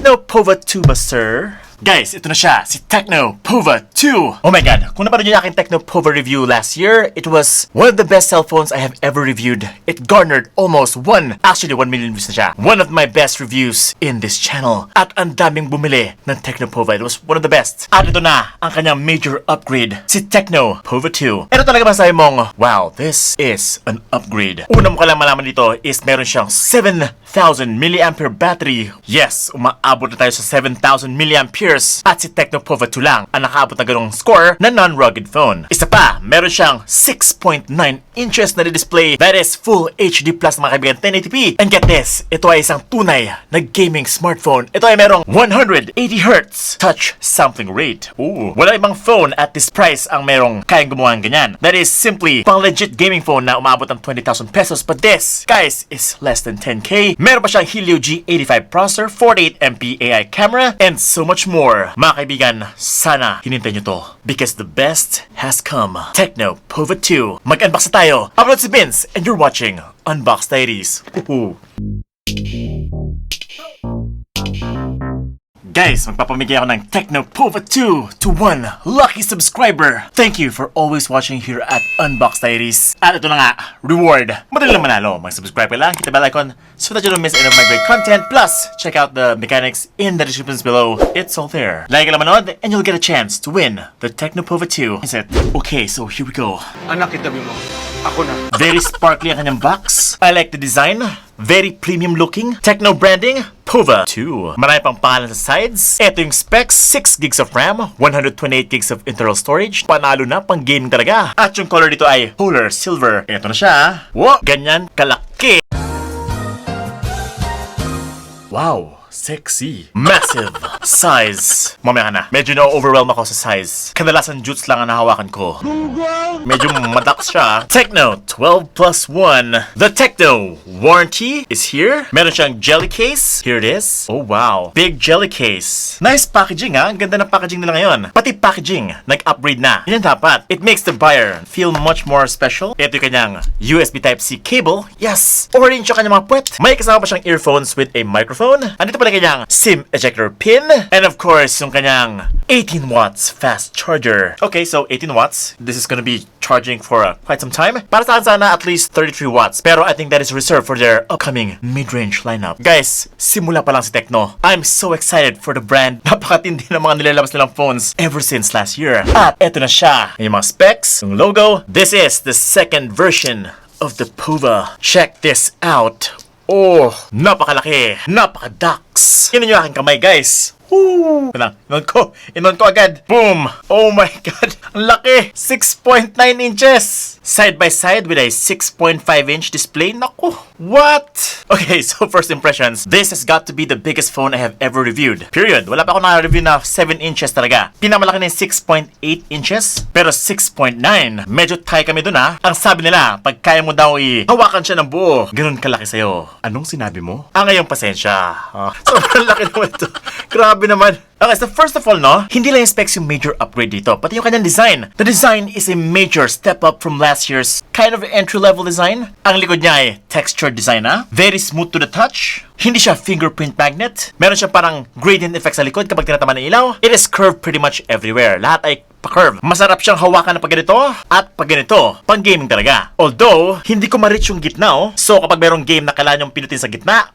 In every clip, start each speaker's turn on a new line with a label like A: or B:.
A: TECNO Pova 2 ba, sir? Guys, ito na siya, si TECNO Pova 2! Oh my god, kung napanood niyo yung aking TECNO Pova review last year, it was one of the best cell phones I have ever reviewed. It garnered almost 1 million views na siya. One of my best reviews in this channel. At ang daming bumili ng TECNO Pova. It was one of the best. At ito na, ang kanyang major upgrade, si TECNO Pova 2. Ito talaga masabi mong, wow, this is an upgrade. Una mo ka lang malaman dito is meron siyang 7,000 mAh battery. Yes, umaabot na tayo sa 7,000 mAh. At si TECNO Pova 2 lang ang nakaabot na ganong score na non-rugged phone. Isa pa, meron siyang 6.9 inches na display that is full HD plus mga kaibigan 1080p. And get this, ito ay isang tunay na gaming smartphone. Ito ay merong 180Hz touch sampling rate. Ooh, wala ibang phone at this price ang merong kayang gumawa ng ganyan. That is simply pang legit gaming phone na umabot ng 20,000 pesos. But this, guys, is less than 10K. Meron pa siyang Helio G85 processor, 48MP AI camera, and so much more. Mga kaibigan, sana hinintay nyo to because the best has come. TECNO Pova 2. Mag-unbox na tayo. Upload si Vince and you're watching Unbox Diaries. Guys, magpapamigay ako ng TECNO Pova 2 to 1 lucky subscriber. Thank you for always watching here at Unbox Diaries. At ito na nga, reward. Madali lang manalo. Mag-subscribe ka lang, hit the bell icon so that you don't miss any of my great content. Plus, check out the mechanics in the descriptions below. It's all there. Like ka lang manood and you'll get a chance to win the TECNO Pova 2. Is it? Okay, so here we go.
B: Anak, itabi mo. Ako na.
A: Very sparkly ang kanyang box. I like the design. Very premium looking. TECNO branding. Pova 2. Marami pang pangalan sa sides. Ito yung specs. 6 gigs of RAM. 128 gigs of internal storage. Panalo na, pang gaming talaga. At yung color dito ay polar silver. Ito na siya. Wow! Ganyan kalaki. Wow! Sexy. Massive. Size. Mamaya ka na. Medyo na-overwhelm ako sa size. Kadalasan jutes lang ang nahawakan ko. Medyo madax siya. TECNO 12+1. The TECNO warranty is here. Meron siyang jelly case. Here it is. Oh wow. Big jelly case. Nice packaging ha. Ang ganda ng packaging nila ngayon. Pati packaging, nag-upgrade na. Yan dapat. It makes the buyer feel much more special. Ito yung kanyang USB Type-C cable. Yes. Orange yung kanyang mga puwet. May kasama pa siyang earphones with a microphone. Andito pa rin kanyang SIM ejector pin. And of course, yung kanyang 18 watts fast charger. Okay, so 18 watts. This is gonna be charging for quite some time. Para sa akin sana at least 33 watts. Pero I think that is reserved for their upcoming mid-range lineup. Guys, simula pa lang si TECNO. I'm so excited for the brand. Napakatindi ng mga nilalabas nilang phones ever since last year. At eto na siya. Yung mga specs, yung logo. This is the second version of the Pova. Check this out. Oh, napakalaki. Napakadax. Yun yung aking kamay, guys. Woo! Inon ko agad. Boom! Oh my god! Ang laki! 6.9 inches! Side by side with a 6.5-inch display. Naku! What? Okay, so first impressions. This has got to be the biggest phone I have ever reviewed. Period. Wala pa ako na-review na 7 inches talaga. Pinamalaki na yung 6.8 inches. Pero 6.9. Medyo tayo kami dun ha. Ang sabi nila, pag kaya mo daw hawakan siya ng buo, ganun kalaki sa'yo. Anong sinabi mo? Ngayong pasensya. Sobrang laki naman ito. Grabe naman. Okay, so first of all, no, hindi lang yung specs yung major upgrade dito, pati yung kanyang design. The design is a major step up from last year's kind of entry-level design. Ang likod niya ay textured design, ha? Very smooth to the touch. Hindi siya fingerprint magnet. Meron siya parang gradient effect sa likod kapag tinataman ng ilaw. It is curved pretty much everywhere. Lahat ay pa-curve. Masarap siyang hawakan na pag ganito at pag ganito. Pang gaming talaga. Although, hindi ko ma-reach yung gitna, oh. So, kapag merong game na kailangan yung pinutin sa gitna,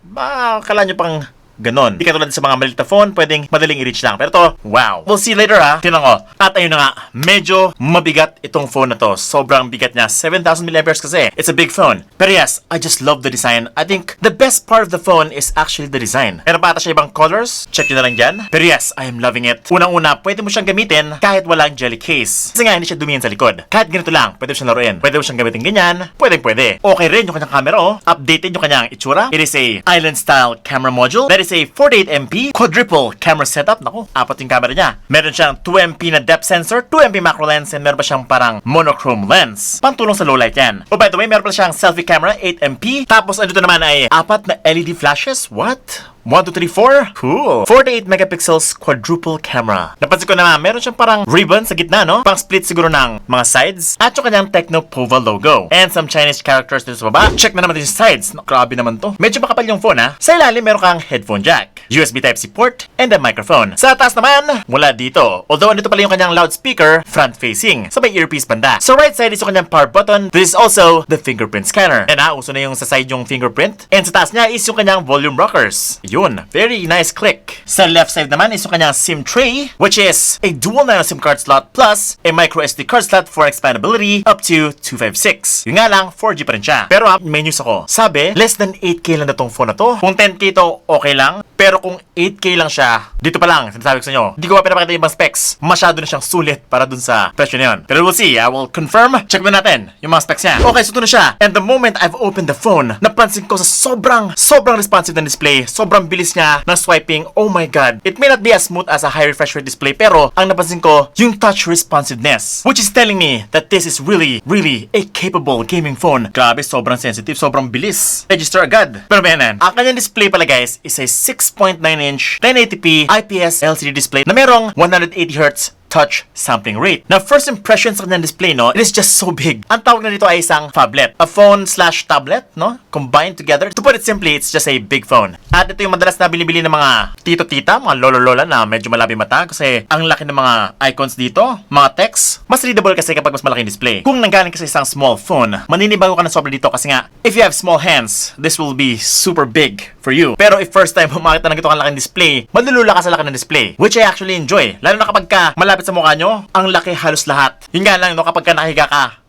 A: kailangan nyo pang ganon. Di katulad sa mga maliit na phone, pwedeng madaling i-reach lang. Pero to, wow. We'll see later ha. Tinan ko. At ayun na nga, medyo mabigat itong phone na to. Sobrang bigat niya. 7,000 mAh kasi. It's a big phone. Pero yes, I just love the design. I think the best part of the phone is actually the design. Meron pa ata siya ibang colors. Check nyo na lang dyan. Pero yes, I am loving it. Unang-una, pwede mo siyang gamitin kahit walang jelly case. Kasi nga, hindi siya dumihan sa likod. Kahit ganito lang, pwede mo siyang laruin. Pwede mo siyang gamitin ganyan. Pwede. Okay rin yung kanyang camera, oh. Updated yung kanyang itsura. It is a island-style camera module. That is a 48MP quadruple camera setup. Naku, 4 yung camera niya. Meron siyang 2MP na depth sensor, 2MP macro lens, and meron pa siyang parang monochrome lens. Pantulong sa low light yan. Oh, by the way, meron pa siyang selfie camera, 8MP. Tapos, ano naman ay 4 na LED flashes. What? 1, 2, 3, 4. Cool. 48 megapixels quadruple camera. Napansin ko na meron siyang parang ribbon sa gitna, no? Pang split siguro ng mga sides. At yung kanyang TECNO Pova logo. And some Chinese characters dito sa baba. Check na naman din yung sides. No, grabe naman to. Medyo makapal yung phone, ha? Sa ilalim, meron kang headphone jack, USB Type-C port, and a microphone. Sa taas naman, mula dito. Although, andito pala yung kanyang loudspeaker, front-facing. So, may earpiece banda. Sa right side is yung kanyang power button. This is also the fingerprint scanner. And uso na yung sa side yung fingerprint. And sa taas niya is yung kanyang volume rockers. Yun. Very nice click. Sa left side naman is yung kanyang SIM tray, which is a dual nano SIM card slot plus a micro SD card slot for expandability up to 256. Yung nga lang, 4G pa rin siya. Pero may news ako. Sabi, less than 8K lang na tong phone na to. Kung 10K to, okay lang. Pero kung 8K lang siya, dito pa lang, sinasabi ko sa inyo, hindi ko pa pinapakita yung ibang specs. Masyado na siyang sulit para dun sa presyo na yun. Pero we'll see. I will confirm. Check na natin yung mga specs niya. Okay, so ito na siya. And the moment I've opened the phone, napansin ko sa sobrang responsive na display. Sobrang bilis niya ng swiping. Oh my God. It may not be as smooth as a high refresh rate display, pero ang napansin ko, yung touch responsiveness. Which is telling me that this is really a capable gaming phone. Grabe, sobrang sensitive, sobrang bilis. Register agad. Pero menan, ang kanyang display pala guys is a 6.9-inch 1080p IPS LCD display na merong 180Hz touch sampling rate. Now, first impressions sa kanyang display, no, it is just so big. Ang tawag na dito ay isang phablet. A phone/tablet, no, combined together. To put it simply, it's just a big phone. At ito yung madalas na binibili ng mga tito-tita, mga lolo-lola na medyo malabi mata kasi ang laki ng mga icons dito, mga text. Mas readable kasi kapag mas malaking display. Kung nanggaling ka sa isang small phone, maninibago ka na sobra dito kasi nga, if you have small hands, this will be super big for you. Pero if first time makita ng ito kang laking display, malulula ka sa laki ng display, which I actually enjoy. Lalo na kapag ka malapit sa mukha nyo, ang laki halos lahat. Yun nga lang, no, kapag ka nakahiga ka,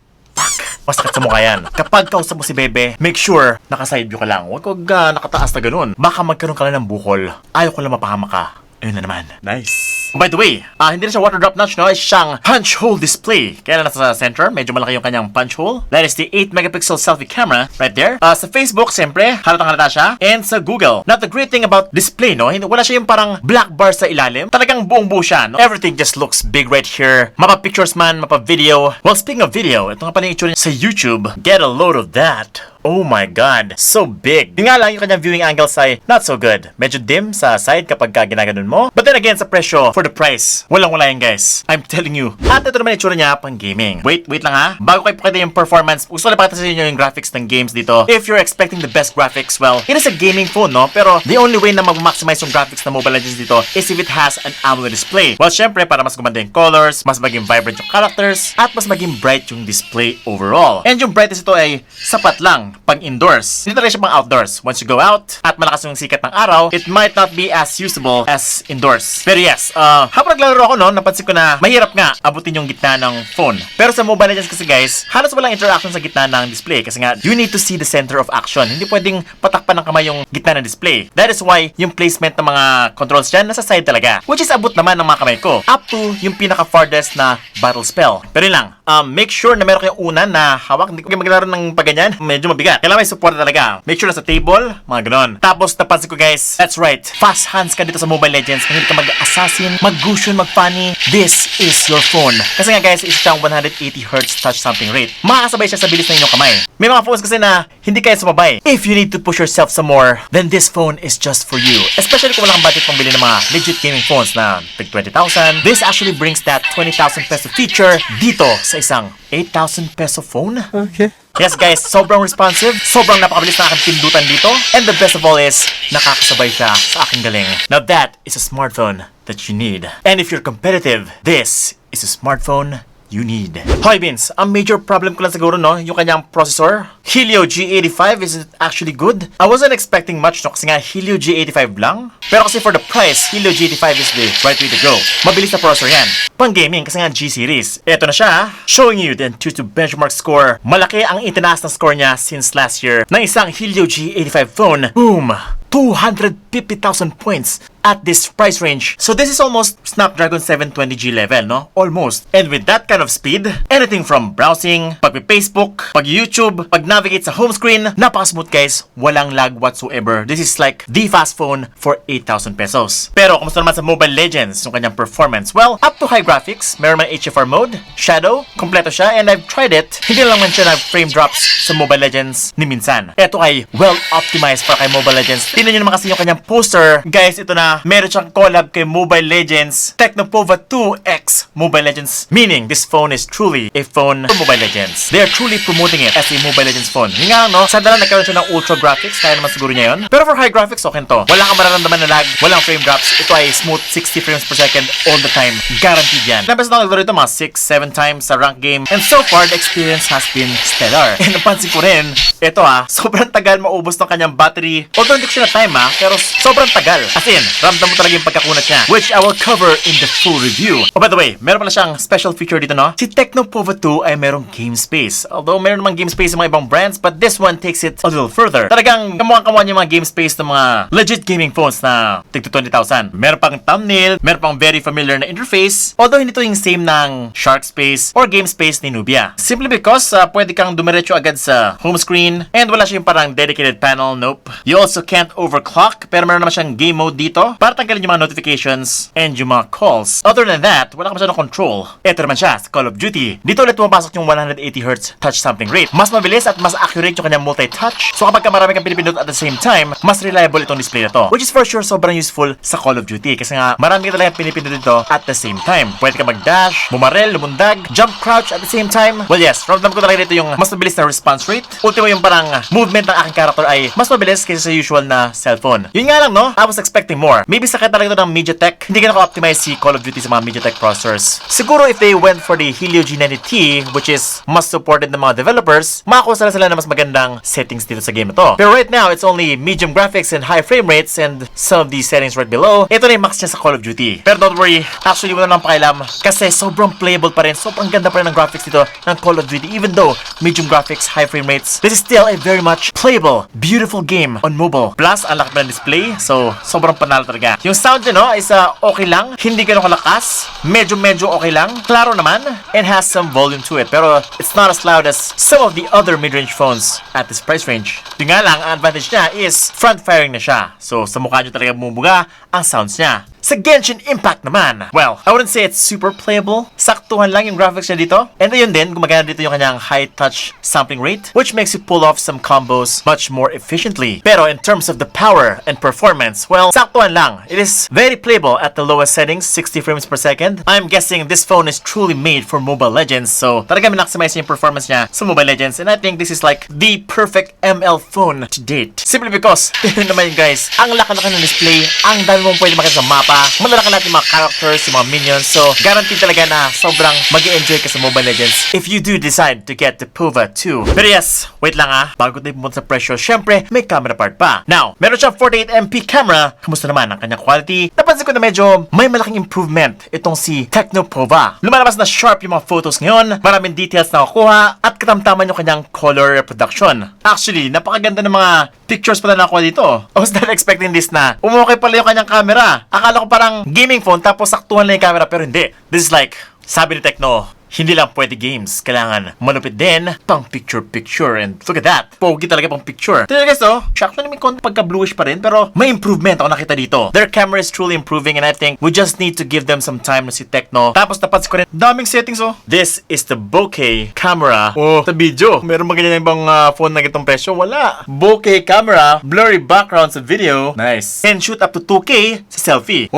A: masakit sa mukha yan. Kapag kausap mo si Bebe, make sure naka-side view ka lang. Huwag nakataas na ganun. Baka magkaroon ka lang ng bukol. Ayaw ko lang mapahama ka. Ayun na naman. Nice. By the way, hindi na siya water drop notch, no? It's siyang punch hole display. Kaya na nasa center, medyo malaki yung kanyang punch hole. That is the 8 megapixel selfie camera right there. Sa Facebook, siyempre, halatang halata siya. And sa Google. Now, the great thing about display, no? Wala siya yung parang black bar sa ilalim. Talagang buong buo siya, no? Everything just looks big right here. Mapa-pictures man, mapa-video. Well, speaking of video, ito nga pala yung itsura sa YouTube. Get a load of that. Oh my God, so big. Yung nga lang, yung kanyang viewing angles ay not so good. Medyo dim sa side kapag ginaganon mo. But then again, sa presyo, for the price, walang-wala yan guys. I'm telling you. At ito naman itsura niya pang gaming. Wait lang ha. Bago kayo pakita yung performance, gusto na pakita sa inyo yung graphics ng games dito. If you're expecting the best graphics, well, it is a gaming phone, no? Pero the only way na mag-maximize yung graphics ng Mobile Legends dito is if it has an AMOLED display. Well, syempre, para mas gumanda yung colors, mas maging vibrant yung characters, at mas maging bright yung display overall. And yung brightness ito ay sapat lang pang indoors. Hindi talaga siya pang outdoors. Once you go out, at malakas yung sikat ng araw, it might not be as usable as indoors. Pero yes, habang naglalaro ako, no, napansin ko na mahirap nga abutin yung gitna ng phone. Pero sa Mobile Legends kasi guys, halos walang interaction sa gitna ng display kasi nga, you need to see the center of action. Hindi pwedeng patakpan ng kamay yung gitna ng display. That is why yung placement ng mga controls dyan nasa side talaga. Which is abot naman ng mga kamay ko. Up to yung pinaka-farthest na battle spell. Pero yun lang, make sure na meron kayong unan na hawak. Hindi ko kayo maglaro ng paganyan. Medyo mabigat. Kailangan may support talaga. Make sure na sa table, mga ganon. Tapos napansin ko guys, that's right. Fast hands ka dito sa Mobile Legends. Kung hindi ka mag-assassin, mag-gushun, mag-funny, this is your phone. Kasi nga guys, isa siyang 180Hz touch sampling rate. Makakasabay siya sa bilis ng inyong kamay. May mga phones kasi na hindi kaya sumabay. If you need to push yourself some more, then this phone is just for you. Especially kung wala kang budget pang bili ng mga legit gaming phones na tig 20,000. This actually brings that 20,000 peso feature dito sa isang 8,000 peso phone.
B: Okay.
A: Yes guys, sobrang responsive, sobrang napakabilis na aking pindutan dito, and the best of all is, nakakasabay siya sa aking galing. Now that is a smartphone that you need. And if you're competitive, this is a smartphone you need. Hoy Vince, ang major problem ko lang siguro, no, yung kanyang processor. Helio G85, is it actually good? I wasn't expecting much, no, kasi nga Helio G85 lang. Pero kasi for the price, Helio G85 is the right way to go. Mabilis na processor yan. Pang gaming, kasi nga G-series. Ito na siya, showing you the Antutu benchmark score. Malaki ang itinaas na score niya since last year ng isang Helio G85 phone. Boom! 250,000 points at this price range. So this is almost Snapdragon 720G level, no? Almost. And with that kind of speed, anything from browsing, pag-Facebook, pag-YouTube, pag-navigate sa home screen, napaka-smooth guys. Walang lag whatsoever. This is like the fast phone for 8,000 pesos. Pero kumusta naman sa Mobile Legends yung kanyang performance? Well, up to high graphics, meron man HFR mode, shadow, kompleto siya, and I've tried it. Hindi lang man siya nag-frame drops sa Mobile Legends ni minsan. Ito ay well-optimized para kay Mobile Legends. Tingnan nyo naman kasi yung kanyang poster. Guys, ito na, meron siyang collab kay Mobile Legends, TECNO Pova 2X Mobile Legends. Meaning, this phone is truly a phone for Mobile Legends. They are truly promoting it as a Mobile Legends phone. Yung nga, no? Sadala nagkaroon siya ng ultra graphics, kaya naman siguro niya yun. Pero for high graphics, okay to. Wala kang mararamdaman na lag, walang frame drops. Ito ay smooth 60 frames per second all the time. Guaranteed yan. Nabas na naglaro ito mga 6-7 times sa rank game. And so far, the experience has been stellar. And napansin ko rin, ito sobrang tagal maubos ng kanyang battery. Although hindi ko siya na time pero sobrang tagal. As in, ramdam mo talaga yung pagkakunat niya, which I will cover in the full review. Oh, by the way, meron pala siyang special feature dito, no? Si TECNO Pova 2 ay merong game space. Although meron namang game space sa mga ibang brands, but this one takes it a little further. Talagang kamukhang-kamuhan yung mga game space ng mga legit gaming phones na tig 20,000. Meron pang thumbnail, meron pang very familiar na interface. Although hindi to yung same ng Shark Space or game space ni Nubia. Simply because pwede kang dumiretso agad sa home screen and wala siyang parang dedicated panel. Nope. You also can't overclock, pero meron naman siyang game mode dito para tanggalin yung mga notifications and yung mga calls. Other than that, wala ka masyadong control. Ito naman siya sa Call of Duty. Dito ulit pumapasok yung 180Hz touch sampling rate. Mas mabilis at mas accurate yung kanyang multi-touch. So kapag marami kang pinipindot at the same time, mas reliable itong display na to. Which is for sure sobrang useful sa Call of Duty kasi nga marami ka talaga pinipindot dito at the same time. Pwede ka mag-dash, bumarel, lumundag, jump, crouch at the same time. Well yes, ramdam ko talaga dito yung mas mabilis na response rate. Ultimo yung parang movement ng aking character ay mas mabilis kaysa sa usual na cellphone. Yun nga lang, no? I was expecting more. Maybe sakit talaga ito ng MediaTek. Hindi ka naka-optimize si Call of Duty sa mga MediaTek processors. Siguro if they went for the Helio G90T, which is mas supported ng mga developers, makakuha sila na mas magandang settings dito sa game na to. Pero right now, it's only medium graphics and high frame rates and some of these settings right below. Ito na yung max niya sa Call of Duty. Pero don't worry, actually wala nang pakialam kasi sobrang playable pa rin. Sobrang ganda pa rin ng graphics dito ng Call of Duty. Even though medium graphics, high frame rates, this is still a very much playable, beautiful game on mobile. Plus, ang laki pa ng display, so sobrang panalo talaga. Yung sound niya, no, is okay lang. Hindi ganun kalakas. Medyo okay lang. Klaro naman. And has some volume to it. Pero it's not as loud as some of the other mid-range phones at this price range. Yung nga lang, ang advantage niya is front-firing na siya. So, sa mukha niyo talaga bumubuga ang sounds niya. Sa Genshin Impact naman, well, I wouldn't say it's super playable. Saktuhan lang yung graphics niya dito. And ayun din, gumagana dito yung kanyang high touch sampling rate, which makes you pull off some combos much more efficiently. Pero in terms of the power and performance, well, saktuhan lang. It is very playable at the lowest settings, 60 frames per second. I'm guessing this phone is truly made for Mobile Legends, so talaga minaksimized yung performance niya sa Mobile Legends, and I think this is like the perfect ML phone to date. Simply because, tignan naman yun guys, ang laki-laki ng display, ang dami mong pwede makita sa mapa, malalaki lahat yung mga characters, yung mga minions. So, guaranteed talaga na sobrang mag-i-enjoy ka sa Mobile Legends if you do decide to get the Pova 2. Pero yes, wait lang bago tayo pumunta sa presyo, syempre, may camera part pa. Now, meron siyang 48MP camera. Kamusta naman ang kanyang quality? Napansin ko na medyo may malaking improvement itong si TECNO Pova. Lumalabas na sharp yung mga photos ngayon, maraming details na nakukuha, at katamtaman yung kanyang color reproduction. Actually, napakaganda ng mga pictures pala nakuha dito. I was not expecting this na umukay pala yung kanyang camera. Akala ko parang gaming phone tapos saktuhan lang yung camera, pero hindi. This is like, sabi ni TECNO, hindi lang pwede games. Kailangan malupit din pang picture-picture. And look at that. Pogi talaga pang picture. Tignan guys, actually may konti pagka-bluish pa rin, pero may improvement ako nakita dito. Their camera is truly improving, and I think we just need to give them some time na si TECNO. Tapos napansin ko rin, daming settings This is the bokeh camera. Sa video. Meron ba ganyan ibang phone na gitong presyo? Wala. Bokeh camera, blurry background sa video. Nice. And shoot up to 2K sa selfie.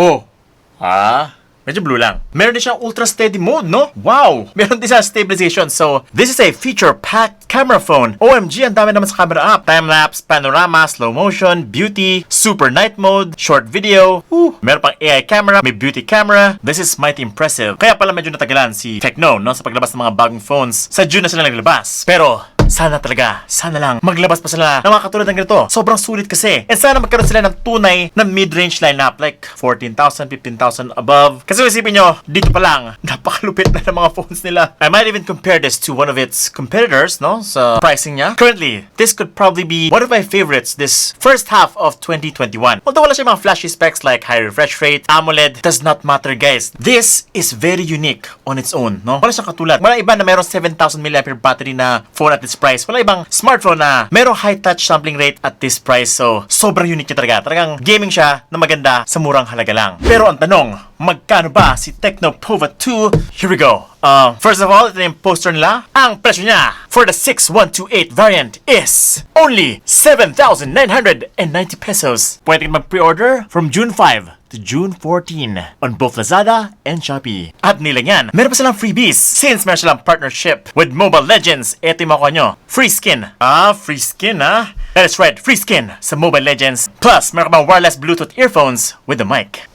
A: Medyo blue lang. Meron din siyang ultra steady mode, no? Wow! Meron din siya stabilization. So, this is a feature-packed camera phone. OMG, ang dami naman sa camera app. Time-lapse, panorama, slow motion, beauty, super night mode, short video. Meron pang AI camera, may beauty camera. This is mighty impressive. Kaya pala medyo natagalan si TECNO, no? Sa paglabas ng mga bagong phones. Sa June na sila naglabas. Pero, sana lang maglabas pa sila ng mga katulad ng ganito. Sobrang sulit kasi. And sana magkaroon sila ng tunay na mid-range lineup, like 14,000, 15,000 above. Kasi isipin nyo, dito pa lang, napakalupit na ng mga phones nila. I might even compare this to one of its competitors, no? Sa pricing niya. Currently, this could probably be one of my favorites this first half of 2021. Although wala siya mga flashy specs like high refresh rate, AMOLED, does not matter guys. This is very unique on its own, no? Wala siyang katulad. Wala iba na mayroong 7,000 mAh battery na phone at this price. Wala ibang smartphone na merong high touch sampling rate at this price. So, sobrang unique niya talaga. Talagang gaming siya na maganda sa murang halaga lang. Pero ang tanong, magkano ba si TECNO Pova 2? Here we go. First of all, ito yung poster nila. Ang presyo niya for the 6128 variant is only 7,990 pesos. Pwede kang mag-pre-order from June 5 to June 14 on both Lazada and Shopee. At nilang yan, meron pa silang freebies since meron silang partnership with Mobile Legends. Ito yung makuha nyo. Free skin. Free skin That is right, free skin sa Mobile Legends. Plus, meron ka bang wireless Bluetooth earphones with the mic.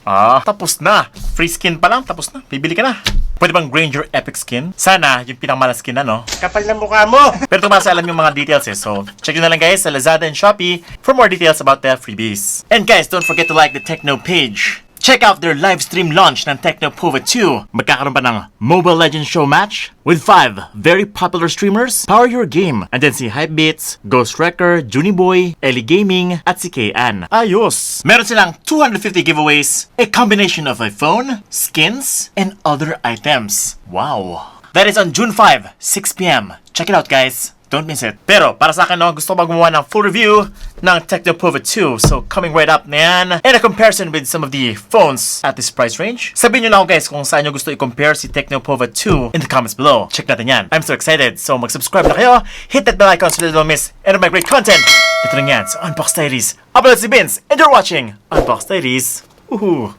A: Tapos na. Free skin pa lang, tapos na. Bibili ka na. Pwede bang Granger Epic Skin? Sana, yung pinakamalas skin na, no?
B: Kapal na mukha mo!
A: Pero ito mas alam yung mga details So, check nyo na lang guys sa Lazada and Shopee for more details about the freebies. And guys, don't forget to like the TECNO page. Check out their live stream launch ng TECNO Pova 2. Magkakaroon pa ng Mobile Legends show match with 5 very popular streamers. Power your game. And then si Hypebeats, Ghost Wrecker, Juniboy, Ellie Gaming, at si K-An. Ayos! Meron silang 250 giveaways, a combination of a phone, skins, and other items. Wow! That is on June 5, 6 p.m. Check it out guys. Don't miss it. Pero para sa akin, gusto ko gumawa ng full review ng TECNO Pova 2. So coming right up na yan. And a comparison with some of the phones at this price range. Sabihin nyo na ako guys kung saan nyo gusto i-compare si TECNO Pova 2 in the comments below. Check natin yan. I'm so excited. So mag-subscribe na kayo. Hit that bell icon so that you don't miss any of my great content. Ito lang yan sa Unbox Diaries. Upload si Vince and you're watching Unbox Diaries. Woohoo!